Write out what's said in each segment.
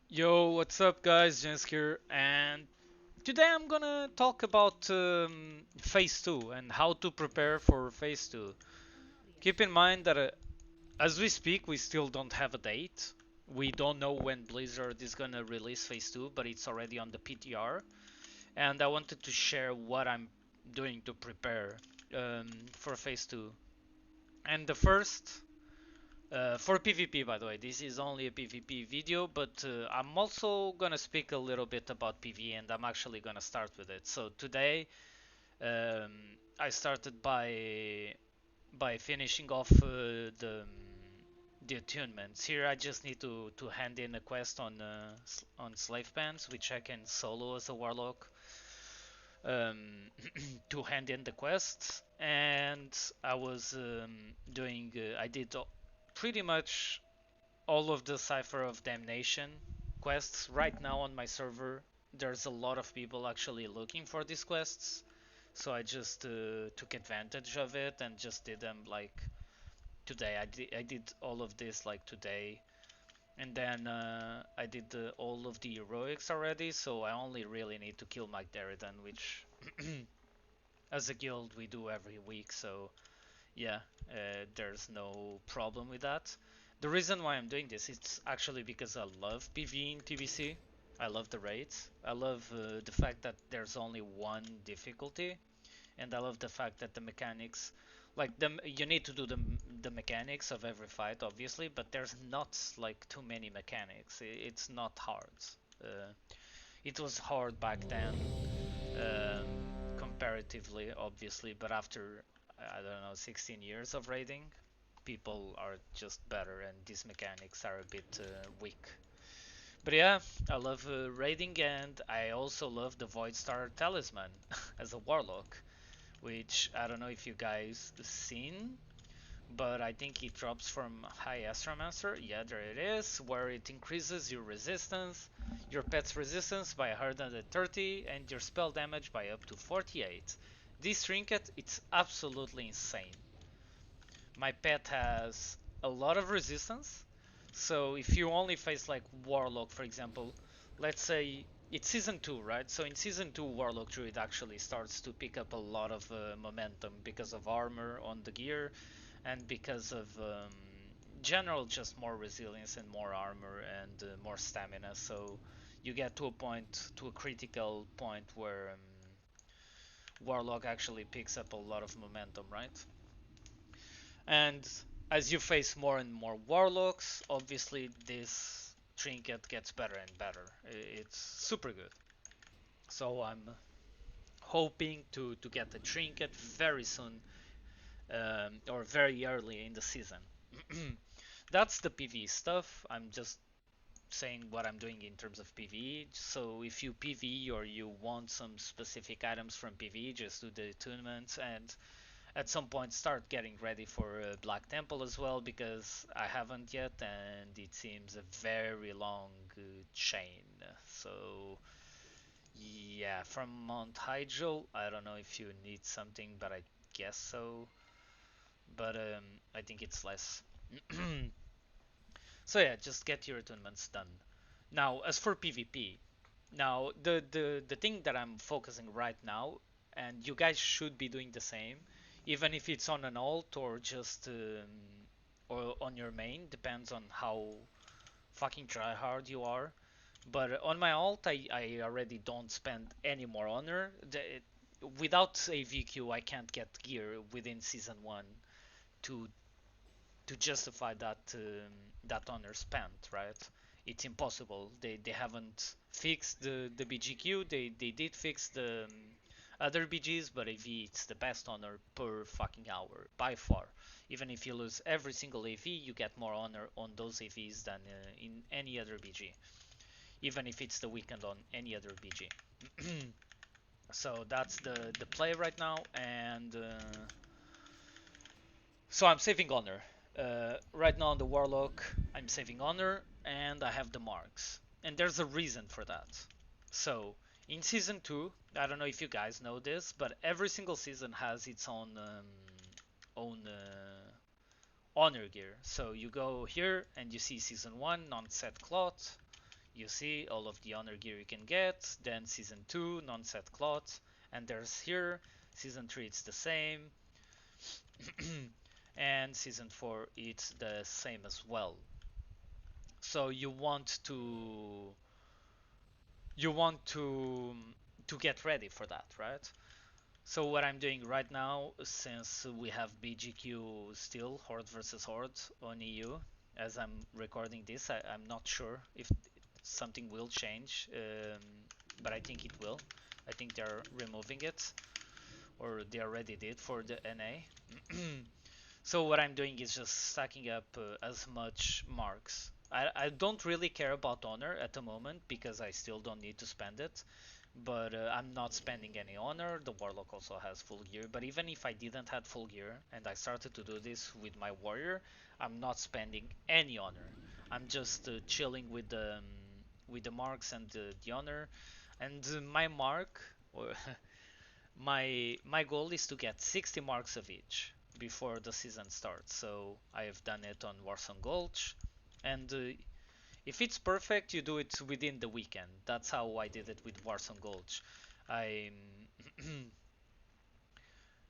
Yo, what's up, guys? Jens here, and today I'm gonna talk about Phase 2 and how to prepare for Phase 2. Keep in mind that as we speak, we still don't have a date. We don't know when Blizzard is gonna release Phase 2, but it's already on the PTR, and I wanted to share what I'm doing to prepare for Phase 2. And the first for PvP, by the way, this is only a PvP video, but I'm also gonna speak a little bit about PvE, and I'm actually gonna start with it. So today, um, I started by finishing off the attunements. Here, I just need to hand in a quest on slave pens, which I can solo as a warlock. To hand in the quests, and I was doing. I did pretty much all of the Cipher of Damnation quests right now on my server. There's a lot of people actually looking for these quests, so I just took advantage of it and just did them like today. I did all of this like today, and then I did all of the heroics already, so I only really need to kill Mike Derridan, which as a guild we do every week. So yeah, there's no problem with that. The reason why I'm doing this is actually because I love PvE in TBC. I love the raids. I love the fact that there's only one difficulty, and I love the fact that the mechanics, like you need to do the mechanics of every fight, obviously, but there's not like too many mechanics. It's not hard. Uh, it was hard back then, um, comparatively, obviously, but after I don't know 16 years of raiding, people are just better, and these mechanics are a bit weak. But yeah, I love raiding, and I also love the Void Star Talisman as a warlock, which I don't know if you guys seen, but I think it drops from High Astromancer. Yeah, there it is, where it increases your resistance, your pet's resistance by 130, and your spell damage by up to 48. This trinket, it's absolutely insane. My pet has a lot of resistance, so if you only face like Warlock, for example, let's say it's season 2, right? So in season 2, Warlock Druid actually starts to pick up a lot of momentum because of armor on the gear, and because of general just more resilience and more armor and more stamina. So you get to a point, to a critical point where Warlock actually picks up a lot of momentum, right? And as you face more and more Warlocks, obviously this trinket gets better and better. It's super good. So I'm hoping to get the trinket very soon, or very early in the season. That's the PvE stuff. I'm just saying what I'm doing in terms of PvE. So if you PvE or you want some specific items from PvE, just do the attunements, and at some point start getting ready for Black Temple as well, because I haven't yet, and it seems a very long chain. So yeah, from Mount Hydro, I don't know if you need something, but I guess so. But I think it's less. So yeah, just get your tournaments done. Now, as for PvP, now the thing that I'm focusing right now, and you guys should be doing the same, even if it's on an alt or just or on your main, depends on how fucking tryhard you are. But on my alt, I already don't spend any more honor. Without a VQ, I can't get gear within season one to to justify that honor spent, right? It's impossible. They haven't fixed the BGQ. They did fix the other BGs, but AV it's the best honor per fucking hour by far. Even if you lose every single AV, you get more honor on those AVs than in any other BG. Even if it's the weekend on any other BG. So that's the play right now, and so I'm saving honor. Right now on the Warlock, I'm saving honor, and I have the marks. And there's a reason for that. So, in Season 2, I don't know if you guys know this, but every single season has its own honor gear. So you go here and you see Season 1, non-set cloth. You see all of the honor gear you can get. Then season 2, non-set cloth, and there's here. Season 3 it's the same, and season 4 it's the same as well. So you want to get ready for that, right? So what I'm doing right now, since we have BGQ still, Horde versus Horde on EU, as I'm recording this, I'm not sure if something will change, but I think it will. I think they're removing it, or they already did for the NA. So what I'm doing is just stacking up as much marks. I don't really care about honor at the moment because I still don't need to spend it. But I'm not spending any honor. The warlock also has full gear. But even if I didn't have full gear and I started to do this with my warrior, I'm not spending any honor. I'm just chilling with the marks and the honor. And my mark, or my goal is to get 60 marks of each before the season starts. So I have done it on Warsong Gulch, and if it's perfect, you do it within the weekend. That's how I did it with Warsong Gulch. I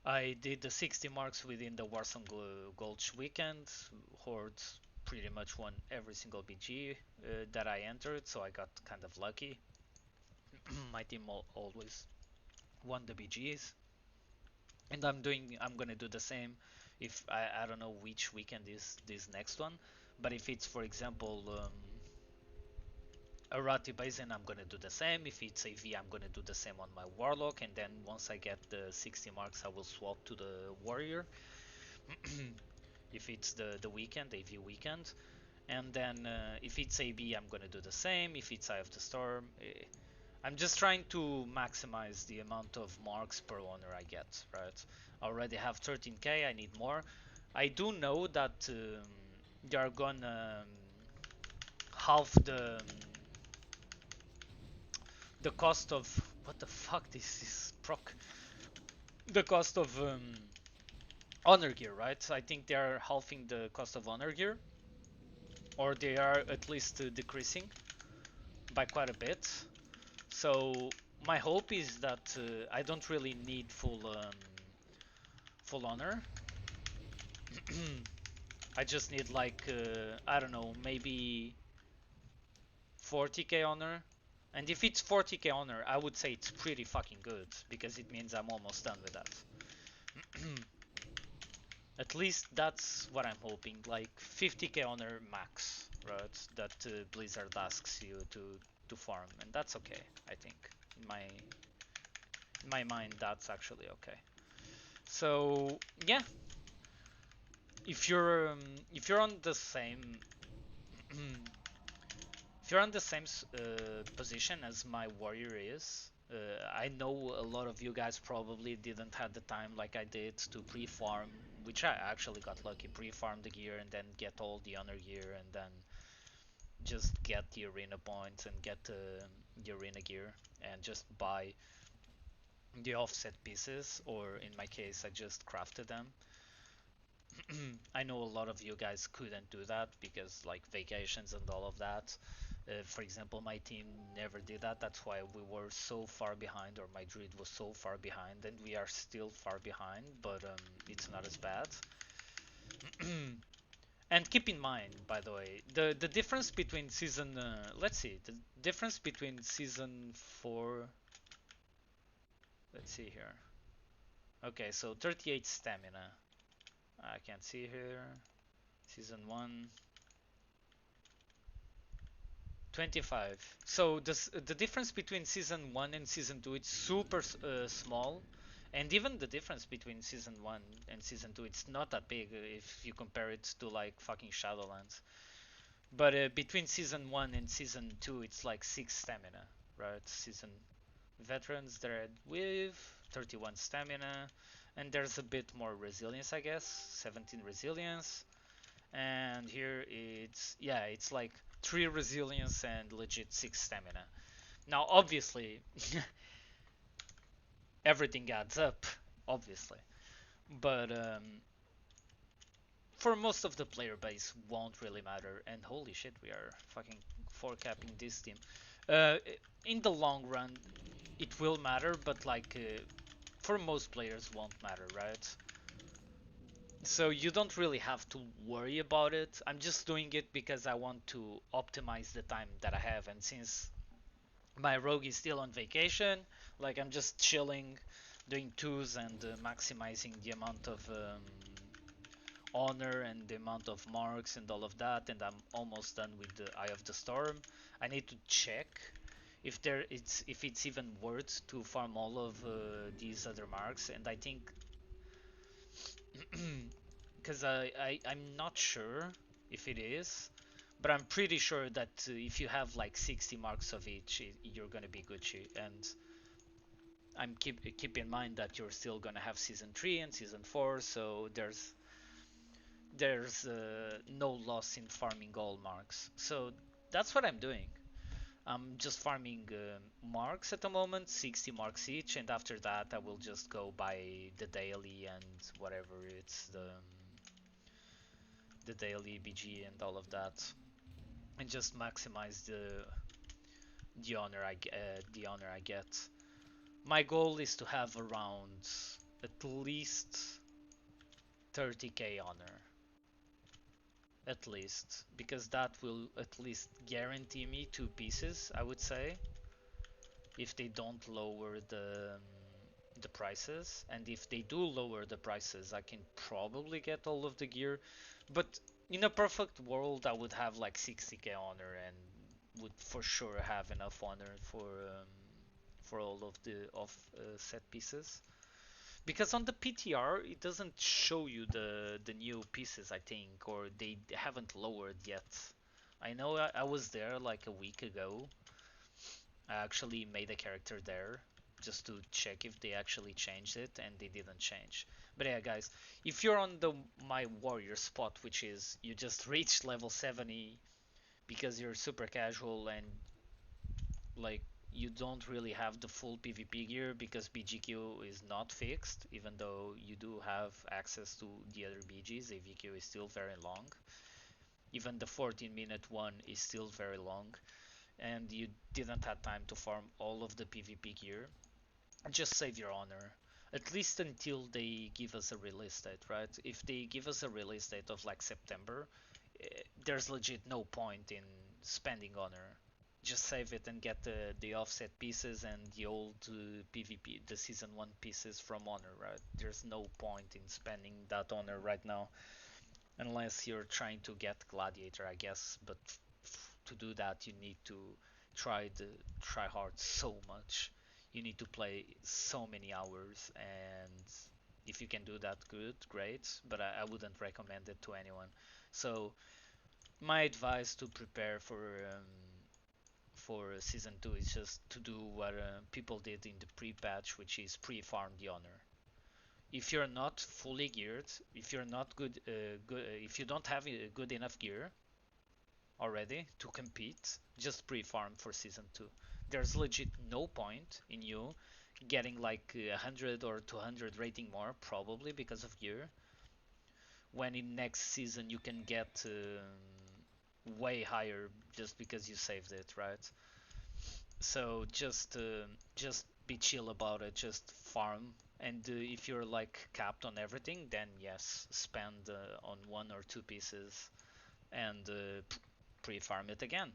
I did the 60 marks within the Warsong Gulch weekend. Horde pretty much won every single BG that I entered, so I got kind of lucky. My team always won the BGs, and I'm gonna do the same. If I don't know which weekend is this next one, but if it's for example a Rati Basin, I'm gonna do the same. If it's AV, I'm gonna do the same on my Warlock, and then once I get the 60 marks, I will swap to the Warrior. If it's the weekend, AV weekend, and then if it's AB, I'm gonna do the same. If it's Eye of the Storm, I'm just trying to maximize the amount of marks per honor I get. Right? I already have 13k. I need more. I do know that they are gonna half the cost of what the fuck this is proc the cost of honor gear, right? I think they are halving the cost of honor gear, or they are at least decreasing by quite a bit. So my hope is that I don't really need full honor. I just need like I don't know, maybe 40k honor. And if it's 40k honor, I would say it's pretty fucking good because it means I'm almost done with that. At least that's what I'm hoping, like 50k honor max, right? That Blizzard asks you to farm, and that's okay. I think in my mind that's actually okay. So yeah, if you're um, if you're on the same if you're on the same position as my warrior is, I know a lot of you guys probably didn't have the time like I did to pre-farm, which I actually got lucky, pre-farm the gear and then get all the honor gear and then just get the arena points and get the arena gear and just buy the offset pieces, or in my case I just crafted them. I know a lot of you guys couldn't do that because like vacations and all of that. For example, my team never did that. That's why we were so far behind, or my druid was so far behind, and we are still far behind, but it's not as bad. And keep in mind, by the way, the difference between season let's see, the difference between season 4, let's see here. Okay, so 38 stamina. I can't see here. Season 1, 25. So the difference between season 1 and season 2 it's super small, and even the difference between season 1 and season 2 it's not that big if you compare it to like fucking Shadowlands. But between season 1 and season 2 it's like 6 stamina, right? Season veterans they're with 31 stamina, and there's a bit more resilience, I guess, 17 resilience. And here it's, yeah, it's like 3 resilience and legit 6 stamina. Now obviously everything adds up, obviously, but for most of the player base won't really matter. And holy shit, we are fucking before capping this team. Uh, in the long run, it will matter, but like for most players, won't matter, right? So you don't really have to worry about it. I'm just doing it because I want to optimize the time that I have, and since my rogue is still on vacation, like I'm just chilling, doing twos and maximizing the amount of honor and the amount of marks and all of that, and I'm almost done with the Eye of the Storm. I need to check if it's even worth to farm all of these other marks, and I think because I'm not sure if it is, but I'm pretty sure that if you have like 60 marks of each, you're gonna be Gucci. And I'm keep in mind that you're still gonna have season 3 and season 4, so there's no loss in farming all marks. So that's what I'm doing. I'm just farming marks at the moment, 60 marks each, and after that I will just go by the daily and whatever it's the daily BG and all of that, and just maximize the honor I get. My goal is to have around at least 30k honor, at least, because that will at least guarantee me two pieces, I would say, if they don't lower the prices. And if they do lower the prices, I can probably get all of the gear. But in a perfect world, I would have like 60k honor and would for sure have enough honor for all of the off set pieces. Because on the PTR, it doesn't show you the new pieces, I think, or they haven't lowered yet. I know I was there like a week ago. I actually made a character there just to check if they actually changed it, and they didn't change. But yeah, guys, if you're on the my warrior spot, which is you just reached level 70 because you're super casual and like you don't really have the full PvP gear because BGQ is not fixed, even though you do have access to the other BGs, AVQ is still very long. Even the 14-minute one is still very long, and you didn't have time to farm all of the PvP gear. Just save your honor. At least until they give us a release date, right? If they give us a release date of like September, there's legit no point in spending honor. Just save it and get the offset pieces and the old PvP, the season 1 pieces from honor, right? There's no point in spending that honor right now unless you're trying to get gladiator, I guess. But to do that, you need to try hard so much. You need to play so many hours, and if you can do that, good, great. But I wouldn't recommend it to anyone. So my advice to prepare for season 2 is just to do what people did in the pre-patch, which is pre-farm the honor. If you're not fully geared, if you're not if you don't have good enough gear already to compete, just pre-farm for season 2. There's legit no point in you getting like 100 or 200 rating more, probably because of gear, when in next season you can get way higher just because you saved it, right? So just be chill about it, just farm. And if you're like capped on everything, then yes, spend on one or two pieces and pre-farm it again.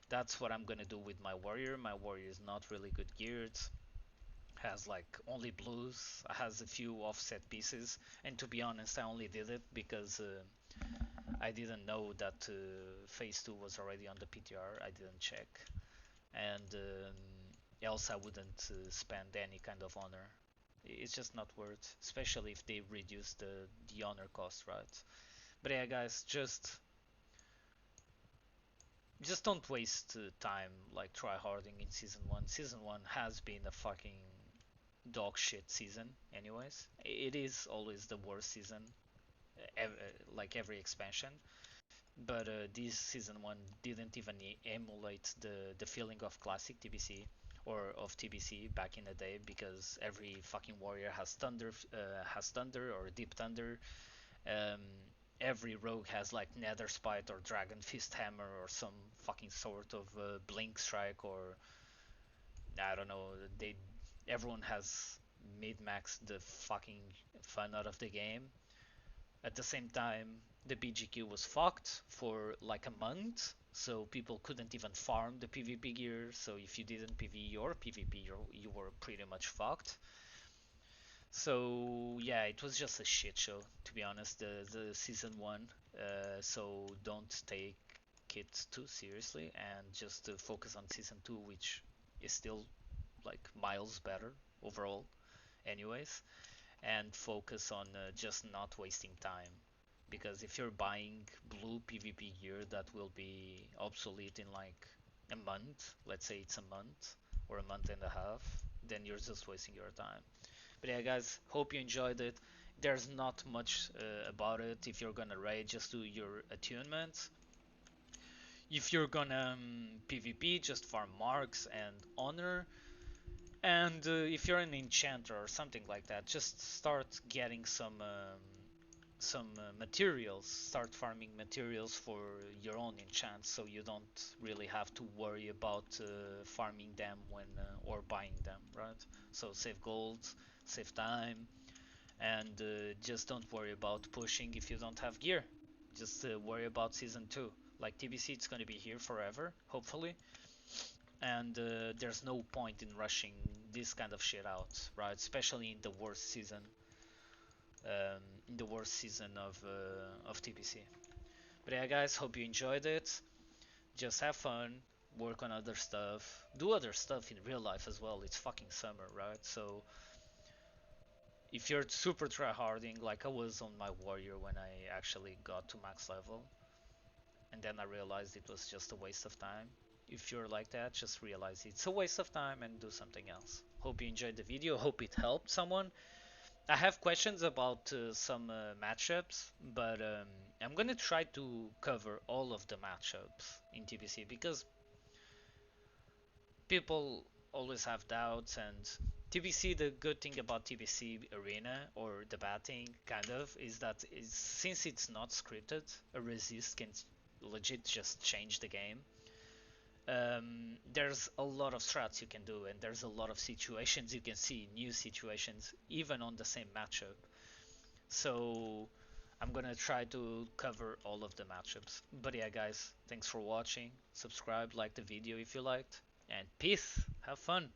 That's what I'm gonna do with my warrior. My warrior is not really good geared. Has like only blues, has a few offset pieces, and to be honest, I only did it because I didn't know that phase 2 was already on the PTR. I didn't check, and else I wouldn't spend any kind of honor. It's just not worth, especially if they reduce the honor cost, right? But yeah, guys, just don't waste time like try harding in season 1. Season 1 has been a fucking dog shit season anyways. It is always the worst season, like every expansion. But this season 1 didn't even emulate the feeling of classic TBC or of TBC back in the day, because every fucking warrior has thunder or deep thunder. um, every rogue has like Nether Spite or Dragon Fist Hammer or some fucking sort of Blink Strike, or I don't know. They Everyone has mid-max the fucking fun out of the game. At the same time, the BGQ was fucked for like a month, so people couldn't even farm the PvP gear. So if you didn't PvE or PvP, you were pretty much fucked. So yeah, it was just a shit show, to be honest. The season one. So don't take it too seriously and just focus on season two, which is still like miles better overall, anyways. And focus on just not wasting time. Because if you're buying blue PvP gear that will be obsolete in like a month, let's say it's a month or a month and a half, then you're just wasting your time. But yeah, guys, hope you enjoyed it. There's not much about it. If you're gonna raid, just do your attunements. If you're gonna PvP, just farm marks and honor. And if you're an enchanter or something like that, just start getting some materials. Start farming materials for your own enchants, so you don't really have to worry about farming them when or buying them, right? So save gold, save time, and just don't worry about pushing if you don't have gear. Just worry about season 2. Like TBC, it's gonna be here forever, hopefully, and there's no point in rushing this kind of shit out, right? Especially in the worst season of TBC. But yeah, guys, hope you enjoyed it. Just have fun, work on other stuff, do other stuff in real life as well. It's fucking summer, right? So if you're super tryharding, like I was on my warrior when I actually got to max level, and then I realized it was just a waste of time. If you're like that, just realize it's a waste of time and do something else. Hope you enjoyed the video, hope it helped someone. I have questions about some matchups, but I'm gonna try to cover all of the matchups in TBC because people always have doubts, and TBC, the good thing about TBC arena, or the bad thing kind of, is that since it's not scripted, a resist can legit just change the game. There's a lot of strats you can do, and there's a lot of situations you can see, new situations, even on the same matchup. So I'm gonna try to cover all of the matchups. But yeah, guys, thanks for watching. Subscribe, like the video if you liked, and peace. Have fun.